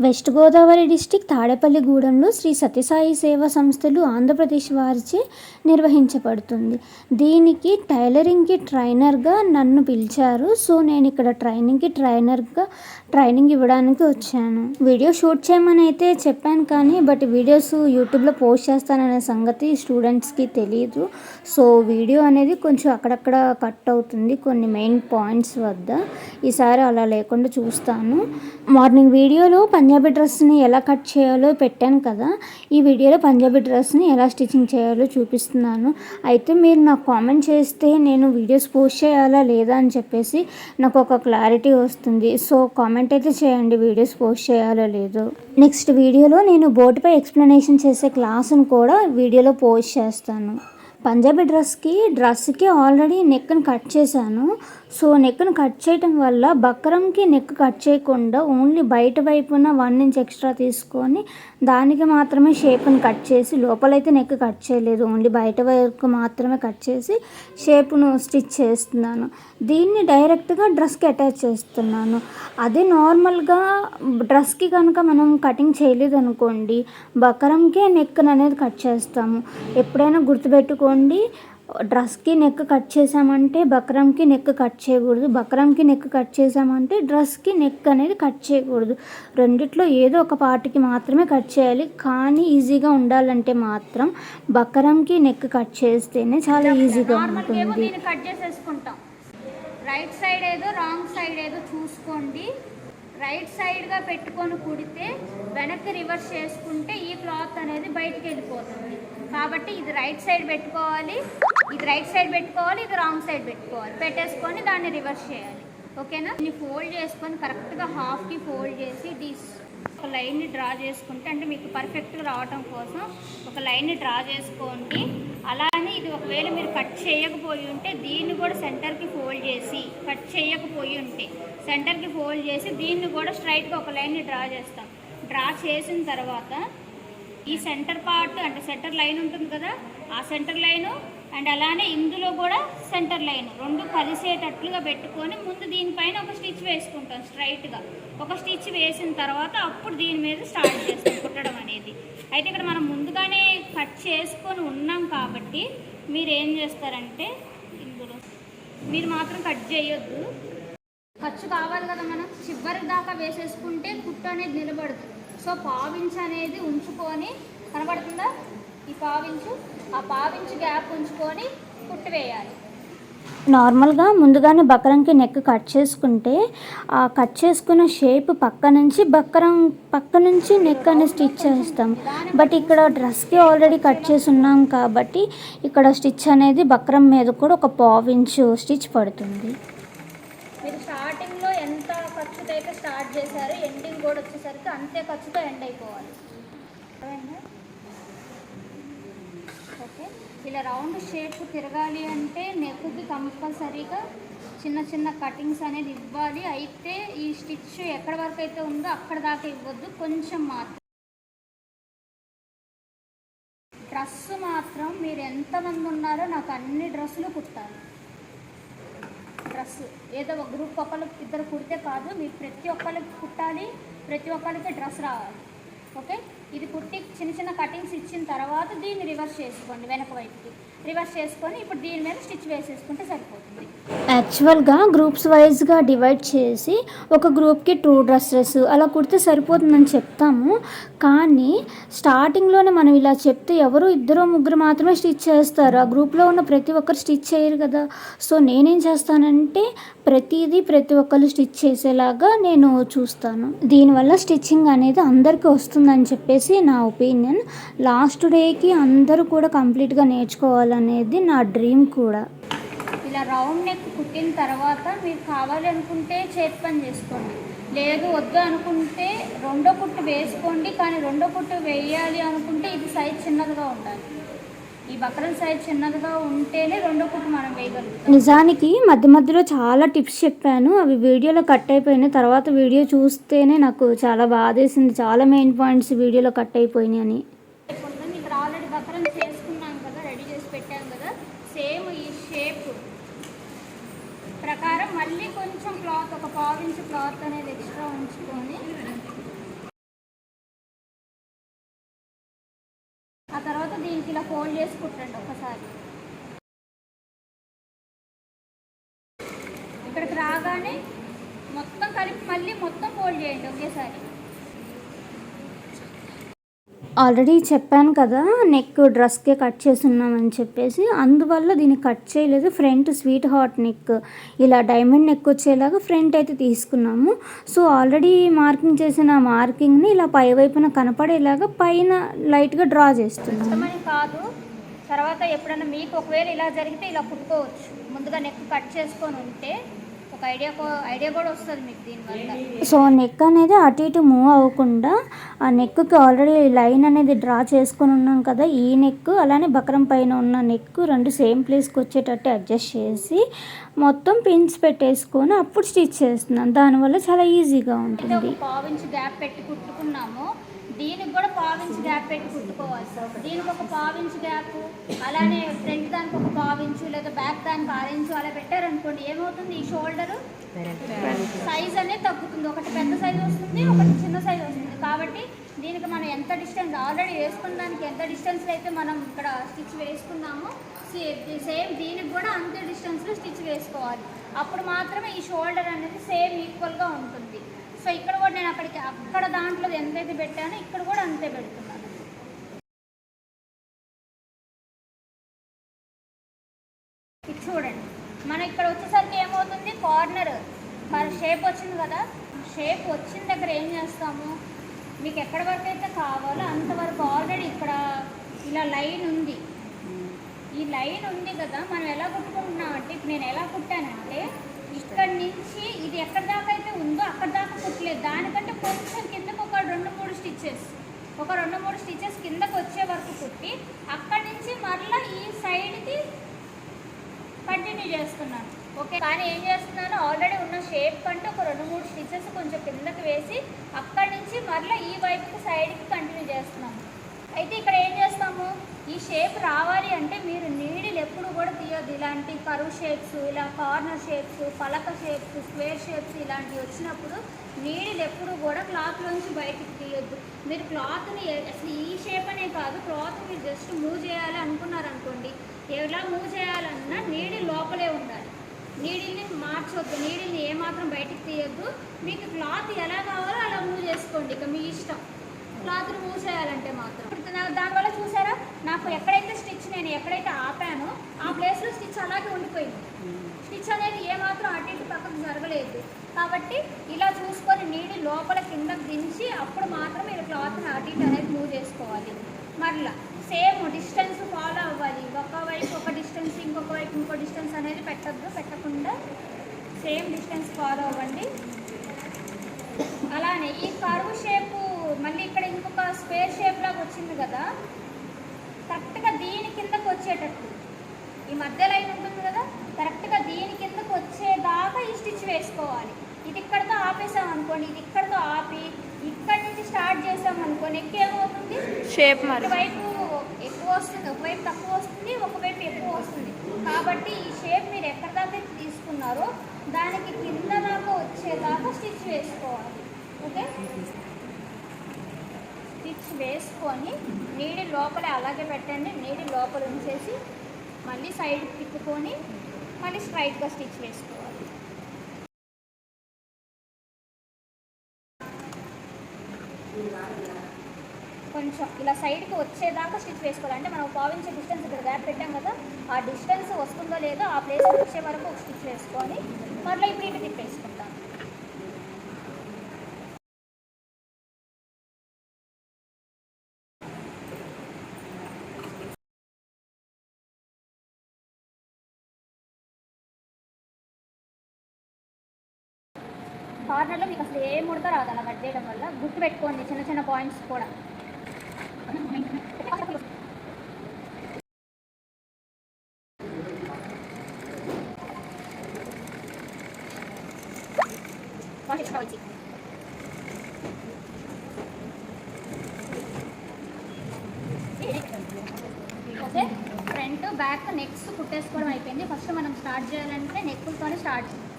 West Godavari district తాడేపల్లిగూడెంలో Shri Sathya Sai సేవా సంస్థలు ఆంధ్రప్రదేశ్ వారిచే నిర్వహించబడుతుంది. దీనికి టైలరింగ్కి ట్రైనర్గా నన్ను పిలిచారు. సో నేను ఇక్కడ ట్రైనర్గా ట్రైనింగ్ ఇవ్వడానికి వచ్చాను. వీడియో షూట్ చేయమని అయితే చెప్పాను, కానీ వీడియోస్ యూట్యూబ్లో పోస్ట్ చేస్తాననే సంగతి స్టూడెంట్స్కి తెలియదు. సో వీడియో అనేది కొంచెం అక్కడక్కడ కట్ అవుతుంది కొన్ని మెయిన్ పాయింట్స్ వద్ద. ఈసారి అలా లేకుండా చూస్తాను. మార్నింగ్ వీడియోలో పంజాబీ డ్రెస్ని ఎలా కట్ చేయాలో పెట్టాను కదా, ఈ వీడియోలో పంజాబీ డ్రెస్ని ఎలా స్టిచ్చింగ్ చేయాలో చూపిస్తున్నాను. అయితే మీరు నాకు కామెంట్ చేస్తే నేను వీడియోస్ పోస్ట్ చేయాలా లేదా అని చెప్పేసి నాకు ఒక క్లారిటీ వస్తుంది. సో కామెంట్ అయితే చేయండి వీడియోస్ పోస్ట్ చేయాలో లేదో. నెక్స్ట్ వీడియోలో నేను బోర్డుపై ఎక్స్ప్లెనేషన్ చేసే క్లాసును కూడా వీడియోలో పోస్ట్ చేస్తాను. పంజాబీ డ్రెస్కి ఆల్రెడీ నెక్ని కట్ చేశాను. సో నెక్ను కట్ చేయటం వల్ల బక్రంకి నెక్ కట్ చేయకుండా ఓన్లీ బయట వైపున 1 ఇంచ్ ఎక్స్ట్రా తీసుకొని దానికి మాత్రమే షేప్ని కట్ చేసి, లోపలైతే నెక్ కట్ చేయలేదు, ఓన్లీ బయట వైపు మాత్రమే కట్ చేసి షేప్ను స్టిచ్ చేస్తున్నాను. దీన్ని డైరెక్ట్గా డ్రెస్కి అటాచ్ చేస్తున్నాను. అదే నార్మల్గా డ్రెస్కి కనుక మనం కటింగ్ చేయలేదు అనుకోండి, బక్రంకే నెక్ అనేది కట్ చేస్తాము. ఎప్పుడైనా గుర్తుపెట్టుకోండి, డ్రెస్కి నెక్ కట్ చేసామంటే బక్రంకి నెక్ కట్ చేయకూడదు, బక్రంకి నెక్ కట్ చేసామంటే డ్రెస్కి నెక్ అనేది కట్ చేయకూడదు. రెండిట్లో ఏదో ఒక పార్ట్కి మాత్రమే కట్ చేయాలి. కానీ ఈజీగా ఉండాలంటే మాత్రం బక్రంకి నెక్ కట్ చేస్తేనే చాలా ఈజీగా ఉంటుంది. కట్ చేసేసుకుంటాం. రైట్ సైడ్ ఏదో రాంగ్ సైడ్ ఏదో చూసుకోండి. రైట్ సైడ్గా పెట్టుకొని కుడితే వెనక్కి రివర్స్ చేసుకుంటే ఈ క్లాత్ అనేది బయటికి వెళ్ళిపోతుంది. కాబట్టి ఇది రైట్ సైడ్ పెట్టుకోవాలి, ఇది రాంగ్ సైడ్ పెట్టుకోవాలి. పెట్టేసుకొని దాన్ని రివర్స్ చేయాలి. ఓకేనా? దీన్ని ఫోల్డ్ చేసుకొని కరెక్ట్గా హాఫ్కి ఫోల్డ్ చేసి ఒక లైన్ని డ్రా చేసుకుంటే, అంటే మీకు పర్ఫెక్ట్గా రావటం కోసం ఒక లైన్ని డ్రా చేసుకోండి. అలానే ఇది ఒకవేళ మీరు కట్ చేయకపోయి ఉంటే దీన్ని కూడా సెంటర్కి ఫోల్డ్ చేసి, కట్ చేయకపోయి ఉంటే సెంటర్కి ఫోల్డ్ చేసి దీన్ని కూడా స్ట్రైట్గా ఒక లైన్ని డ్రా చేస్తాం. డ్రా చేసిన తర్వాత ఈ సెంటర్ పార్ట్, అంటే సెంటర్ లైన్ ఉంటుంది కదా, ఆ సెంటర్ లైను అండ్ అలానే ఇందులో కూడా సెంటర్ లైన్ రెండు కలిసేటట్లుగా పెట్టుకొని ముందు దీనిపైన ఒక స్టిచ్ వేసుకుంటాం. స్ట్రైట్గా ఒక స్టిచ్ వేసిన తర్వాత అప్పుడు దీని మీద స్టార్ట్ చేస్తాం కుట్టడం అనేది. అయితే ఇక్కడ మనం ముందుగానే కట్ చేసుకొని ఉన్నాం కాబట్టి మీరు ఏం చేస్తారంటే, ఇందులో మీరు మాత్రం కట్ చేయొద్దు. ఖర్చు కావాలి కదా, మనం చివరి దాకా వేసేసుకుంటే కుట్టు అనేది నిలబడుతుంది. సో పావించు అనేది ఉంచుకొని, కనబడుతుందా ఈ పావించు, ఆ పావించు గ్యాప్ ఉంచుకొని కుట్టు వేయాలి. నార్మల్గా ముందుగానే బక్రంకి నెక్ కట్ చేసుకుంటే ఆ కట్ చేసుకున్న షేప్ పక్క నుంచి నెక్ అనేది స్టిచ్ చేస్తాం. బట్ ఇక్కడ డ్రెస్కి ఆల్రెడీ కట్ చేసి ఉన్నాం కాబట్టి ఇక్కడ స్టిచ్ అనేది బక్రం మీద కూడా ఒక 1/2 ఇంచు స్టిచ్ పడుతుంది. మీరు స్టార్టింగ్లో ఎంత ఖర్చుతో అయితే స్టార్ట్ చేశారో ఎండింగ్ కూడా వచ్చేసరికి అంతే ఖర్చుతో ఎండ్ అయిపోవాలి. ఓకే, ఇలా రౌండ్ షేప్ తిరగాలి అంటే నెక్కి కంపల్సరీగా చిన్న కటింగ్స్ అనేది ఇవ్వాలి. అయితే ఈ స్టిచ్ ఎక్కడి వరకు అయితే ఉందో అక్కడ దాకా ఇవ్వద్దు, కొంచెం మాత్రం. డ్రెస్ మాత్రం మీరు ఎంతమంది ఉన్నారో నాకు అన్ని డ్రెస్సులు కుట్టాలి. డ్రెస్ ఏదో ఒక గ్రూప్ ఒకళ్ళకి ఇద్దరు కుడితే కాదు, మీరు ప్రతి ఒక్కరికి కుట్టాలి, ప్రతి ఒక్కరికి డ్రెస్ రావాలి. ఓకే, ఇది కుట్టి చిన్న కటింగ్స్ ఇచ్చిన తర్వాత దీన్ని రివర్స్ చేసుకోండి, వెనక వైపుకి రివర్స్ చేసుకొని ఇప్పుడు దీని మీద స్టిచ్ వేసేసుకుంటే సరిపోతుంది. యాక్చువల్గా గ్రూప్స్ వైజ్గా డివైడ్ చేసి ఒక గ్రూప్కి 2 డ్రెస్సెస్ అలా కుడితే సరిపోతుందని చెప్తాము. కానీ స్టార్టింగ్లోనే మనం ఇలా చెప్తే ఎవరు 2-3 మాత్రమే స్టిచ్ చేస్తారు. ఆ గ్రూప్లో ఉన్న ప్రతి ఒక్కరు స్టిచ్ చేయరు కదా. సో నేనేం చేస్తానంటే ప్రతి ఒక్కరు స్టిచ్ చేసేలాగా నేను చూస్తాను. దీనివల్ల స్టిచ్చింగ్ అనేది అందరికీ వస్తుందని చెప్పేసి నా ఒపీనియన్. లాస్ట్ డేకి అందరూ కూడా కంప్లీట్గా నేర్చుకోవాలనేది నా డ్రీమ్ కూడా. ఇలా రౌండ్ నెక్ కుట్టిన తర్వాత మీరు కావాలి అనుకుంటే చేతి పని చేసుకోండి, లేదు వద్దు అనుకుంటే రెండో కుట్టు వేసుకోండి. కానీ రెండో కుట్టు వేయాలి అనుకుంటే ఇది సైజ్ చిన్నదిగా ఉండాలి. ఈ బక్రం సైజ్ చిన్నదిగా ఉంటేనే రెండో కుట్టు మనం వేయగలుగుతాం. నిజానికి మధ్యలో చాలా టిప్స్ చెప్పాను, అవి వీడియోలో కట్ అయిపోయినాయి. తర్వాత వీడియో చూస్తేనే నాకు చాలా బాధేసింది, చాలా మెయిన్ పాయింట్స్ వీడియోలో కట్ అయిపోయినాయి అని. ఇక్కడ ఆల్రెడీ బక్రం చేసుకున్నాం కదా, రెడీ చేసి పెట్టాం కదా, సేమ్ ఈ షేప్ ప్రకారం మళ్ళీ కొంచెం క్లాత్, ఒక 1/2 ఇంచు క్లాత్ అనేది ఎక్స్ట్రా ఉంచుకొని దీనికి ఇలా ఫోల్డ్ చేసి కుట్టండి ఒకసారి. ఇక్కడికి రాగానే మొత్తం కలిపి మళ్ళీ మొత్తం ఫోల్డ్ చేయండి ఒకేసారి. ఆల్రెడీ చెప్పాను కదా నెక్ డ్రెస్కే కట్ చేస్తున్నామని చెప్పేసి, అందువల్ల దీన్ని కట్ చేయలేదు. ఫ్రంట్ స్వీట్ హార్ట్ నెక్ ఇలా డైమండ్ నెక్ వచ్చేలాగా ఫ్రంట్ అయితే తీసుకున్నాము. సో ఆల్రెడీ మార్కింగ్ చేసిన మార్కింగ్ని ఇలా పై వైపున కనపడేలాగా పైన లైట్గా డ్రా చేస్తున్నాము. ఇష్టమని కాదు, తర్వాత ఎప్పుడైనా మీకు ఒకవేళ ఇలా జరిగితే ఇలా కుట్టుకోవచ్చు. ముందుగా నెక్ కట్ చేసుకొని ఉంటే ఒక ఐడియా కూడా వస్తుంది మీకు దీనివల్ల. సో నెక్ అనేది అటు ఇటు మూవ్ అవ్వకుండా ఆ నెక్కి ఆల్రెడీ లైన్ అనేది డ్రా చేసుకొని ఉన్నాం కదా, ఈ నెక్ అలానే బక్రం పైన ఉన్న నెక్ రెండు సేమ్ ప్లేస్కి వచ్చేటట్టు అడ్జస్ట్ చేసి మొత్తం పిన్స్ పెట్టేసుకొని అప్పుడు స్టిచ్ చేస్తున్నాను. దానివల్ల చాలా ఈజీగా ఉంటుంది. ఒక పావించి గ్యాప్ పెట్టి కుట్టుకున్నాము, దీనికి కూడా పావించి గ్యాప్ పెట్టి కుట్టుకోవాలి. దీనికి ఒక పావించి గ్యాప్, అలానే ఫ్రంట్ దానికి ఒక పావించు లేదా బ్యాక్ దానికి 6 ఇంచు అలా పెట్టారనుకోండి, ఏమవుతుంది ఈ షోల్డర్ సైజ్ అనేది తగ్గుతుంది. ఒకటి పెద్ద సైజు వస్తుంది, ఒకటి చిన్న సైజు వస్తుంది. కాబట్టి దీనికి మనం ఎంత డిస్టెన్స్ ఆల్రెడీ వేసుకున్న దానికి ఎంత డిస్టెన్స్లో అయితే మనం ఇక్కడ స్టిచ్ వేసుకున్నామో సేమ్ దీనికి కూడా అంతే డిస్టెన్స్లో స్టిచ్ వేసుకోవాలి. అప్పుడు మాత్రమే ఈ షోల్డర్ అనేది సేమ్ ఈక్వల్గా ఉంటుంది. సో ఇక్కడ కూడా నేను అక్కడ దాంట్లో ఎంతైతే పెట్టానో ఇక్కడ కూడా అంతే పెడుతున్నాను. ఇది చూడండి, మనం ఇక్కడ వచ్చేసరికి ఏమవుతుంది, కార్నర్ షేప్ వచ్చింది కదా, షేప్ వచ్చిన దగ్గర ఏం చేస్తాము, మీకు ఎక్కడి వరకు అయితే కావాలో అంతవరకు ఆల్రెడీ ఇక్కడ ఇలా లైన్ ఉంది. ఈ లైన్ ఉంది కదా, మనం ఎలా కుట్టుకుంటున్నామంటే ఇప్పుడు నేను ఎలా కుట్టానంటే ఇక్కడి నుంచి ఇది ఎక్కడి దాకా అయితే ఉందో అక్కడ దాకా కుట్టలేదు, దానికంటే కొంచెం కిందకు ఒక 2-3 స్టిచ్చెస్, ఒక 2-3 స్టిచ్చెస్ కిందకు వచ్చే వరకు కుట్టి అక్కడి నుంచి మరలా ఈ సైడ్కి కంటిన్యూ చేస్తున్నాను. ఓకే, కానీ ఏం చేస్తున్నాను, ఆల్రెడీ ఉన్న షేప్ కంటే ఒక 2-3 స్టిచ్చెస్ కొంచెం కిందకి వేసి అక్కడి నుంచి మరలా ఈ వైపుకి సైడ్కి కంటిన్యూ చేస్తున్నాను. అయితే ఇక్కడ ఏం చేస్తాము, ఈ షేప్ రావాలి అంటే మీరు నీడిల్ ఎప్పుడు కూడా తీయద్దు. ఇలాంటి కరువు షేప్స్, ఇలా కార్నర్ షేప్స్, పలక షేప్స్, స్క్వేర్ షేప్స్ ఇలాంటివి వచ్చినప్పుడు నీడిల్ ఎప్పుడు కూడా క్లాత్లోంచి బయటికి తీయొద్దు. మీరు క్లాత్ని అసలు ఈ షేప్ అనే కాదు, క్లాత్ మీరు జస్ట్ మూవ్ చేయాలి అనుకున్నారనుకోండి, ఎలా మూవ్ చేయాలన్నా నీడిల్ లోపలే ఉండాలి. నీడిల్ని మార్చొద్దు, నీడిల్ని ఏమాత్రం బయటికి తీయొద్దు. మీకు క్లాత్ ఎలా కావాలో అలా మూవ్ చేసుకోండి, ఇక మీ ఇష్టం. క్లాత్ని మూవ్ చేయాలంటే మాత్రం దానివల్ల చూసారా, నాకు ఎక్కడైతే స్టిచ్ నేను ఎక్కడైతే ఆపానో ఆ ప్లేస్లో స్టిచ్ అలాగే ఉండిపోయింది. స్టిచ్ అనేది ఏమాత్రం అటు ఇటు పక్కకు జరగలేదు. కాబట్టి ఇలా చూసుకొని నీడి లోపల కిందకు దించి అప్పుడు మాత్రం మీరు క్లాత్ని అటు ఇటు అనేది మూవ్ చేసుకోవాలి. మరలా సేమ్ డిస్టెన్స్ ఫాలో అవ్వాలి. ఒకవైపు ఒక డిస్టెన్స్, ఇంకొక వైపు ఇంకో డిస్టెన్స్ అనేది పెట్టకుండా సేమ్ డిస్టెన్స్ ఫాలో అవ్వండి. అలానే ఈ కర్వ్ షేపు మళ్ళీ ఇక్కడ ఇంకొక స్క్వేర్ షేప్ లాగా వచ్చింది కదా, కరెక్ట్గా దీని కిందకు వచ్చేటట్టు ఈ మధ్య లైన్ ఉంటుంది కదా, కరెక్ట్గా దీని కిందకు వచ్చేదాకా ఈ స్టిచ్ వేసుకోవాలి. ఇది ఇక్కడితో ఆపేసాం అనుకోండి, ఇది ఇక్కడితో ఆపి ఇక్కడి నుంచి స్టార్ట్ చేసాం అనుకోండి, నెక్ ఏమవుతుంది, షేప్ ఒకవైపు ఎక్కువ వస్తుంది, ఒకవైపు తక్కువ వస్తుంది, ఒకవైపు ఎక్కువ వస్తుంది. కాబట్టి ఈ షేప్ మీరు ఎక్కడి దాకా తీసుకున్నారో దానికి కింద దాకా వచ్చేదాకా స్టిచ్ వేసుకోవాలి. ఓకే, స్టిచ్ వేసుకొని నీడి లోపలే అలాగే పెట్టండి. నీడి లోపల ఉంచేసి మళ్ళీ సైడ్ తిప్పుకొని మళ్ళీ స్ట్రైట్గా స్టిచ్ వేసుకోవాలి. కొంచెం ఇలా సైడ్కి వచ్చేదాకా స్టిచ్ వేసుకోవాలి. అంటే మనం పావించే డిస్టెన్స్ ఇక్కడ గ్యాప్ పెట్టాం కదా, ఆ డిస్టెన్స్ వస్తుందో లేదో ఆ ప్లేస్ వచ్చే వరకు ఒక స్టిచ్ వేసుకొని మళ్ళీ ఇప్పుడు ఇటు తిప్పేసుకుంటాం. కార్నర్లో మీకు అసలు ఏ ముడత రాదు అలా కట్ చేయడం వల్ల. గుర్తు పెట్టుకోండి చిన్న చిన్న పాయింట్స్ కూడా. ఓకే, ఫ్రంట్ బ్యాక్ నెక్స్ట్ కుట్టేసుకోవడం అయిపోయింది. ఫస్ట్ మనం స్టార్ట్ చేయాలంటే నెక్కులతోనే స్టార్ట్ చేయాలి.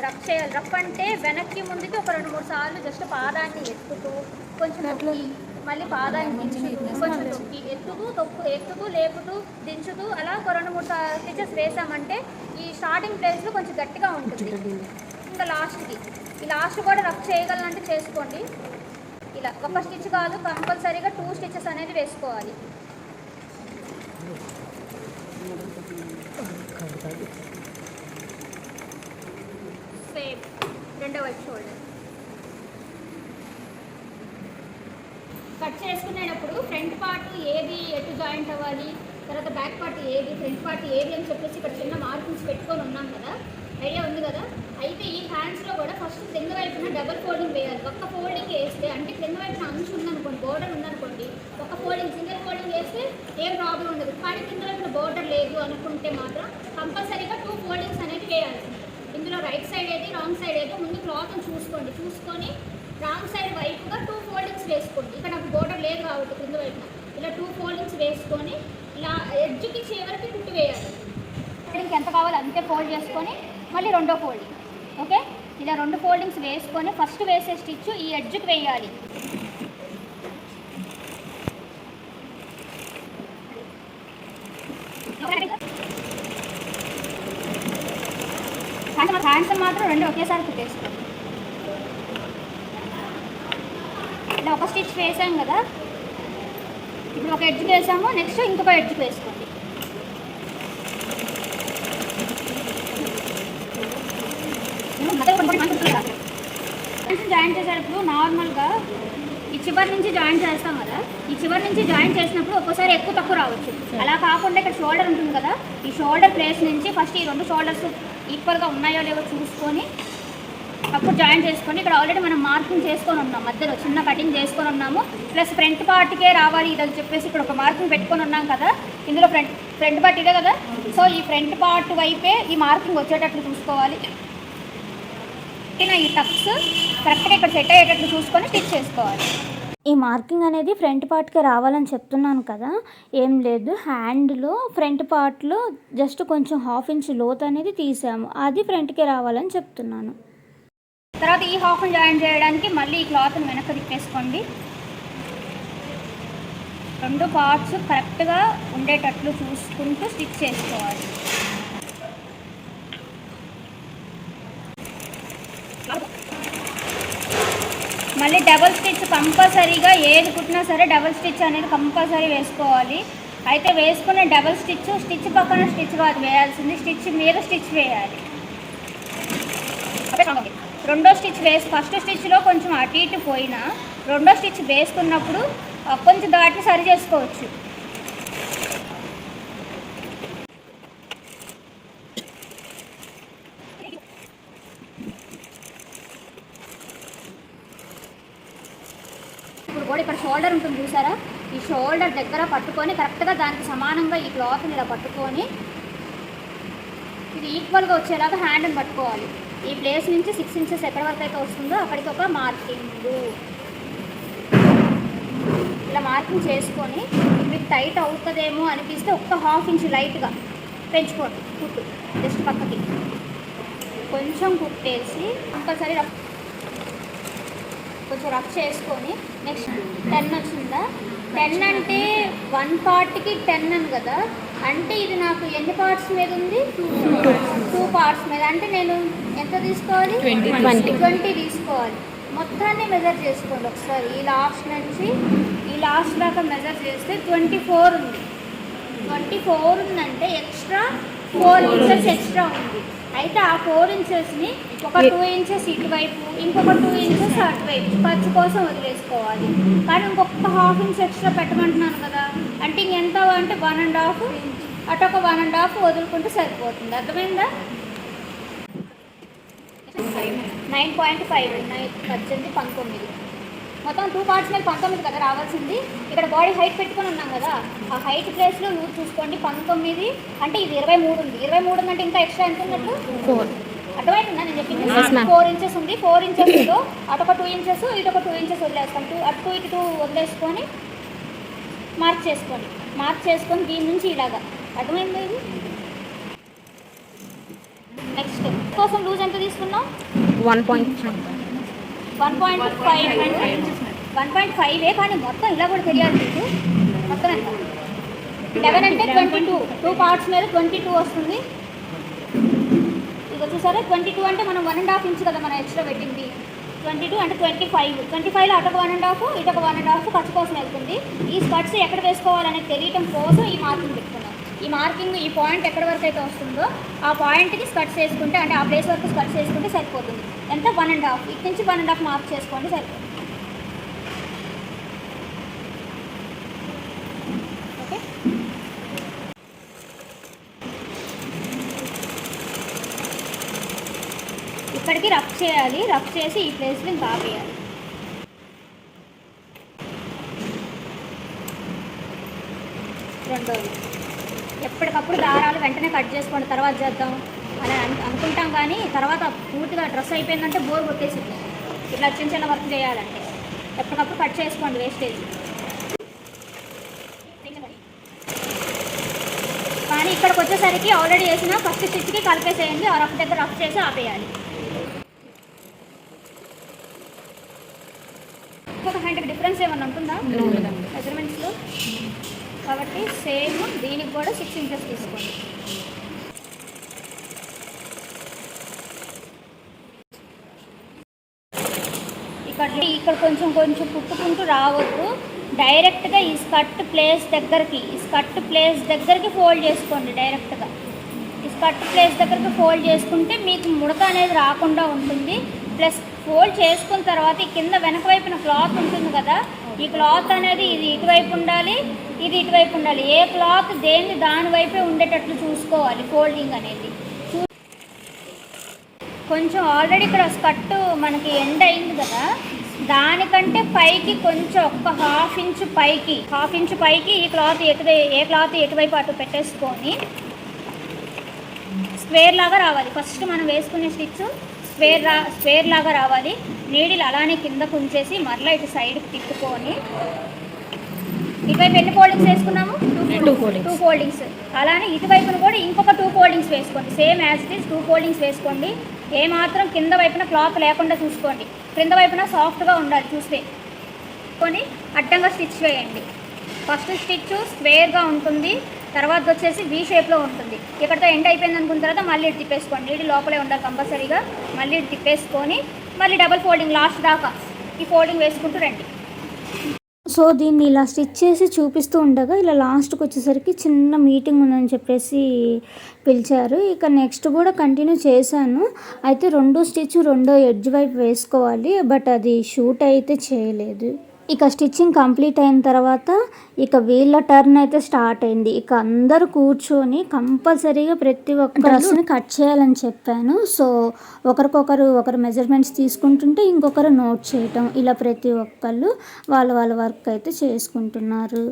రఫ్ చేయాలి. రఫ్ అంటే వెనక్కి ముందుకి ఒక 2-3 సార్లు జస్ట్ పాదాన్ని ఎక్కుతూ కొంచెం మళ్ళీ పాదానికి కొంచెం తొక్కి ఎత్తుతూ లేపుతూ దించుతూ అలా ఒక 2-3 స్టిచెస్ వేసామంటే ఈ స్టార్టింగ్ ప్లేస్లో కొంచెం గట్టిగా ఉంటుంది. ఇంకా లాస్ట్కి ఈ లాస్ట్ కూడా రఫ్ చేయగలనంటే చేసుకోండి. ఇలా ఒక స్టిచ్ కాదు, కంపల్సరీగా 2 స్టిచెస్ అనేది వేసుకోవాలి. సేమ్ రెండో వైపు షోల్డర్ కట్ చేసుకునేటప్పుడు ఫ్రంట్ పార్ట్ ఏది ఎటు జాయింట్ అవ్వాలి, తర్వాత బ్యాక్ పార్ట్ ఏది, ఫ్రంట్ పార్ట్ ఏది అని చెప్పేసి ఇక్కడ చిన్న మార్కింగ్స్ పెట్టుకొని ఉన్నాం కదా, ఐడియా ఉంది కదా. అయితే ఈ హ్యాండ్స్లో కూడా ఫస్ట్ కింద వైపున డబల్ ఫోల్డింగ్ వేయాలి. ఒక్క ఫోల్డింగ్ వేస్తే అంటే కింద వైపున అంచు ఉందనుకోండి, బోర్డర్ ఉందనుకోండి, ఒక ఫోల్డింగ్ సింగిల్ ఫోల్డింగ్ వేస్తే ఏం ప్రాబ్లం ఉండదు. కానీ కింద వైపున బోర్డర్ లేదు అనుకుంటే మాత్రం కంపల్సరీగా 2 ఫోల్డింగ్స్ అనేది వేయాల్సింది. ఇందులో రైట్ సైడ్ ఏది రాంగ్ సైడ్ ఏదో ముందు క్లాత్ని చూసుకొని రాంగ్ సైడ్ వైపుగా 2 ఫోల్డింగ్స్ వేసుకోండి. ఇక్కడ నాకు బోర్డర్ లేదు కాబట్టి కింద వైపున ఇలా 2 ఫోల్డింగ్స్ వేసుకొని ఇలా ఎడ్జ్కి చివరికి కుట్టి వేయాలి. ఫోల్డింగ్కి ఎంత కావాలో అంతే ఫోల్డ్ చేసుకొని మళ్ళీ రెండో ఫోల్డింగ్. ఓకే, ఇలా 2 ఫోల్డింగ్స్ వేసుకొని ఫస్ట్ వేసే స్టిచ్ ఈ ఎడ్జ్కి వేయాలి. హ్యాండ్స్ మాత్రం 2 ఒకేసారి కుట్టేసుకోండి. ఇలా ఒక స్టిచ్ వేసాం కదా, ఇప్పుడు ఒక ఎడ్జ్కి వేసాము, నెక్స్ట్ ఇంకొక ఎడ్జ్కి వేసుకోండి. జాయిన్ చేసేటప్పుడు నార్మల్గా ఈ చివరి నుంచి జాయిన్ చేస్తాం కదా, ఈ చివరి నుంచి జాయిన్ చేసినప్పుడు ఒక్కోసారి ఎక్కువ తక్కువ రావచ్చు. అలా కాకుండా ఇక్కడ షోల్డర్ ఉంటుంది కదా, ఈ షోల్డర్ ప్లేస్ నుంచి ఫస్ట్ ఈ 2 షోల్డర్స్ ఈక్వల్గా ఉన్నాయో లేవో చూసుకొని అప్పుడు జాయిన్ చేసుకొని, ఇక్కడ ఆల్రెడీ మనం మార్కింగ్ చేసుకొని ఉన్నాం, మధ్యలో చిన్న కటింగ్ చేసుకొని ఉన్నాము, ప్లస్ ఫ్రంట్ పార్ట్కే రావాలి ఇదని చెప్పేసి ఇక్కడ ఒక మార్కింగ్ పెట్టుకొని ఉన్నాం కదా. ఇందులో ఫ్రంట్ పార్ట్ ఇదే కదా, సో ఈ ఫ్రంట్ పార్ట్ వైపే ఈ మార్కింగ్ వచ్చేటట్లు చూసుకోవాలి. ఈ టక్స్ కరెక్ట్గా ఇక్కడ సెట్ అయ్యేటట్లు చూసుకొని స్టిచ్ చేసుకోవాలి. ఈ మార్కింగ్ అనేది ఫ్రంట్ పార్ట్కి రావాలని చెప్తున్నాను కదా, ఏం లేదు, హ్యాండ్లో ఫ్రంట్ పార్ట్లో జస్ట్ కొంచెం 1/2 ఇంచ్ లోతు అనేది తీసాము, అది ఫ్రంట్కి రావాలని చెప్తున్నాను. తర్వాత ఈ హాఫ్ని జాయిన్ చేయడానికి మళ్ళీ ఈ క్లాత్ని వెనక్కి తిప్పేసుకోండి. 2 పార్ట్స్ కరెక్ట్గా ఉండేటట్లు చూసుకుంటూ స్టిచ్ చేసుకోవాలి. మళ్ళీ డబల్ స్టిచ్ కంపల్సరీగా ఏది కుట్టినా సరే డబల్ స్టిచ్ అనేది కంపల్సరీ వేసుకోవాలి. అయితే వేసుకునే డబల్ స్టిచ్ పక్కన స్టిచ్ కాదు వేయాల్సింది, స్టిచ్ మీద స్టిచ్ వేయాలి. రెండో స్టిచ్ ఫస్ట్ స్టిచ్లో కొంచెం అటు ఇటు పోయినా రెండో స్టిచ్ వేసుకున్నప్పుడు కొంచెం దాటిని సరి చేసుకోవచ్చు. ఇప్పుడు కూడా ఇక్కడ షోల్డర్ ఉంటుంది చూసారా, ఈ షోల్డర్ దగ్గర పట్టుకొని కరెక్ట్గా దానికి సమానంగా ఈ క్లాత్ని ఇలా పట్టుకొని ఇది ఈక్వల్గా వచ్చేలాగా హ్యాండ్ని పట్టుకోవాలి. ఈ ప్లేస్ నుంచి 6 ఇంచెస్ ఎక్కడి వరకు అయితే వస్తుందో అక్కడికి ఒక మార్కింగ్ ఇలా మార్కింగ్ చేసుకొని మీకు టైట్ అవుతుందేమో అనిపిస్తే ఒక్క 1/2 ఇంచ్ లైట్గా పెంచుకోండి కుట్టు, జస్ట్ పక్కకి కొంచెం కుట్టేసి కంపల్సరీ కొంచెం రఫ్ చేసుకొని నెక్స్ట్ 10 వచ్చిందా, 10 అంటే 1 పార్ట్కి 10 అని కదా, అంటే ఇది నాకు ఎన్ని పార్ట్స్ మీద ఉంది, 2 పార్ట్స్ మీద, అంటే నేను ఎంత తీసుకోవాలి, 20 తీసుకోవాలి. మొత్తాన్ని మెజర్ చేసుకోండి ఒకసారి, ఈ లాస్ట్ నుంచి ఈ లాస్ట్ దాకా మెజర్ చేస్తే 24 ఉంది. 24 ఉందంటే ఎక్స్ట్రా 4 ఇంచెస్ ఎక్స్ట్రా ఉంది. అయితే ఆ 4 ఇంచెస్ని ఒక 2 ఇంచెస్ ఇటువైపు, ఇంకొక 2 ఇంచెస్ అటువైపు ఖర్చు కోసం వదిలేసుకోవాలి. కానీ ఇంకొక 1/2 ఇంచ్ ఎక్స్ట్రా పెట్టమంటున్నాను కదా, అంటే ఇంకెంత అంటే 1.5, అటు ఒక 1.5 వదులుకుంటే సరిపోతుంది. అర్థమైందా? 9.5 18 19 మొత్తం 2 పార్ట్స్ మీద 19 కదా రావాల్సింది. ఇక్కడ బాడీ హైట్ పెట్టుకొని ఉన్నాం కదా, ఆ హైట్ ప్లేస్లో లూజ్ చూసుకోండి. 19 అంటే ఇది 23 ఉంది. 23 ఉందంటే ఇంకా ఎక్స్ట్రా ఎంత ఉన్నట్టు 4. అర్థమవుతుందా నేను చెప్పింది? 4 ఇంచెస్ ఉంది. 4 ఇంచెస్లో అటొక 2 ఇంచెస్ ఇటొక 2 ఇంచెస్ వదిలేస్తాం. అటు ఇటు వదిలేసుకొని మార్క్ చేసుకోండి. మార్క్ చేసుకొని దీని నుంచి ఇలాగా, అర్థమైంది ఇది? నెక్స్ట్ కోసం లూజ్ ఎంత తీసుకున్నాం? 1.5 1.5 కానీ మొత్తం ఇలా కూడా తెలియాలి మీకు. మొత్తం ఎంత 11 అంటే 22, 2 పార్ట్స్ మీద 22 వస్తుంది. ఇక చూసారా 22 అంటే మనం 1.5 ఇంచ్ కదా మనం ఎక్స్ట్రా పెట్టింది. 22 అంటే 25లో అటొక 1.5 ఇటొక 1.5 ఖర్చు కోసం వెళ్తుంది. ఈ స్కర్ట్స్ ఎక్కడ వేసుకోవాలనేది తెలియటం కోసం ఈ మార్కింగ్ పెట్టుకున్నాం. ఈ మార్కింగ్ ఈ పాయింట్ ఎక్కడి వరకు అయితే వస్తుందో ఆ పాయింట్కి స్కర్ట్స్ వేసుకుంటే, అంటే ఆ ప్లేస్ వరకు స్కర్ట్స్ వేసుకుంటే సరిపోతుంది. ఎంత 1.5, ఇక్కడి నుంచి 1.5 మార్క్ చేసుకోండి సరిపోతుంది. ఓకే, ఇక్కడికి రఫ్ చేయాలి. రఫ్ చేసి ఈ ప్లేస్లో ఇంకా ఆపేయాలి. రెండోది, ఎప్పటికప్పుడు దారాలు వెంటనే కట్ చేసుకోండి, తర్వాత చేద్దాం అని అనుకుంటాం, కానీ తర్వాత పూర్తిగా డ్రెస్ అయిపోయిందంటే బోర్ కొట్టేసింది. ఇట్లా చిన్న చిన్న వర్క్ చేయాలంటే ఎప్పటికప్పుడు కట్ చేసుకోండి వేస్టేజ్. కానీ ఇక్కడికి వచ్చేసరికి ఆల్రెడీ వేసిన ఫస్ట్ స్టిచ్కి కలిపేసేయండి. ఆ రఫ్ దగ్గర రఫ్ చేసి ఆపేయాలి. ఇంకొక హ్యాండ్కి డిఫరెన్స్ ఏమన్నా ఉంటుందా మెజర్మెంట్స్లో? కాబట్టి సేమ్ దీనికి కూడా 6 ఇంచెస్ తీసుకోండి. ఇక్కడ కొంచెం కుట్టుకుంటూ రావద్దు. డైరెక్ట్గా ఈ స్కర్ట్ ప్లేస్ దగ్గరికి ఫోల్డ్ చేసుకోండి. డైరెక్ట్గా ఈ స్కర్ట్ ప్లేస్ దగ్గరికి ఫోల్డ్ చేసుకుంటే మీకు ముడత అనేది రాకుండా ఉంటుంది. ప్లస్ ఫోల్డ్ చేసుకున్న తర్వాత ఈ కింద వెనక వైపున క్లాత్ ఉంటుంది కదా, ఈ క్లాత్ అనేది ఇది ఇటువైపు ఉండాలి, ఇది ఇటువైపు ఉండాలి. ఏ క్లాత్ దేన్ని దాని వైపే ఉండేటట్లు చూసుకోవాలి ఫోల్డింగ్ అనేది. కొంచెం ఆల్రెడీ ఇక్కడ స్కర్ట్ మనకి ఎండ్ అయింది కదా, దానికంటే పైకి కొంచెం ఒక్క హాఫ్ ఇంచ్ పైకి ఈ క్లాత్ ఏ క్లాత్ ఎటువైపు అటు పెట్టేసుకొని స్క్వేర్ లాగా రావాలి. ఫస్ట్ మనం వేసుకునే స్టిచ్ స్క్వేర్ లాగా రావాలి. నీడిల్ అలానే కిందకు ఉంచేసి మరలా ఇటు సైడ్కి తిప్పుకొని, ఇటువైపు ఎన్ని ఫోల్డింగ్స్ వేసుకున్నాము? 2 ఫోల్డింగ్స్. అలానే ఇటువైపున కూడా ఇంకొక 2 ఫోల్డింగ్స్ వేసుకోండి. Same as it is 2 foldings వేసుకోండి. ఏమాత్రం కింద వైపున క్లాత్ లేకుండా చూసుకోండి. క్రింద వైపున సాఫ్ట్గా ఉండాలి చూస్తే. కొని అడ్డంగా స్టిచ్ వేయండి. ఫస్ట్ స్టిచ్ స్క్వేర్గా ఉంటుంది, తర్వాత వచ్చేసి వీ షేప్లో ఉంటుంది. ఇక్కడతో ఎండ్ అయిపోయింది అనుకున్న తర్వాత మళ్ళీ ఇటు తిప్పేసుకోండి. నీడి లోపలే ఉండాలి కంపల్సరీగా. మళ్ళీ ఇటు తిప్పేసుకొని మళ్ళీ డబల్ ఫోల్డింగ్ లాస్ట్ దాకా ఈ ఫోల్డింగ్ వేసుకుంటూ రండి. సో దీన్ని ఇలా స్టిచ్ చేసి చూపిస్తూ ఉండగా ఇలా లాస్ట్కి వచ్చేసరికి చిన్న మీటింగ్ ఉందని చెప్పేసి పిలిచారు. ఇక నెక్స్ట్ కూడా కంటిన్యూ చేశాను. అయితే రెండో ఎడ్జ్ వైపు వేసుకోవాలి, బట్ అది షూట్ అయితే చేయలేదు. ఇక స్టిచ్చింగ్ కంప్లీట్ అయిన తర్వాత ఇక వీళ్ళ టర్న్ అయితే స్టార్ట్ అయింది. ఇక అందరూ కూర్చొని కంపల్సరీగా ప్రతి ఒక్క డ్రెస్ని కట్ చేయాలని చెప్పాను. సో ఒకరు మెజర్మెంట్స్ తీసుకుంటుంటే ఇంకొకరు నోట్ చేయటం, ఇలా ప్రతి ఒక్కళ్ళు వాళ్ళ వర్క్ అయితే చేసుకుంటున్నారు.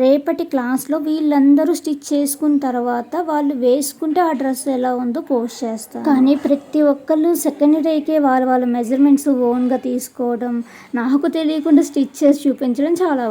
రేపటి క్లాస్లో వీళ్ళందరూ స్టిచ్ చేసుకున్న తర్వాత వాళ్ళు వేసుకుంటే ఆ డ్రెస్ ఎలా ఉందో పోస్ట్ చేస్తారు. కానీ ప్రతి ఒక్కళ్ళు సెకండ్ డేకే వాళ్ళ మెజర్మెంట్స్ ఓన్గా తీసుకోవడం, నాకు తెలియకుండా స్టిచ్ చేసి చూపించడం చాలా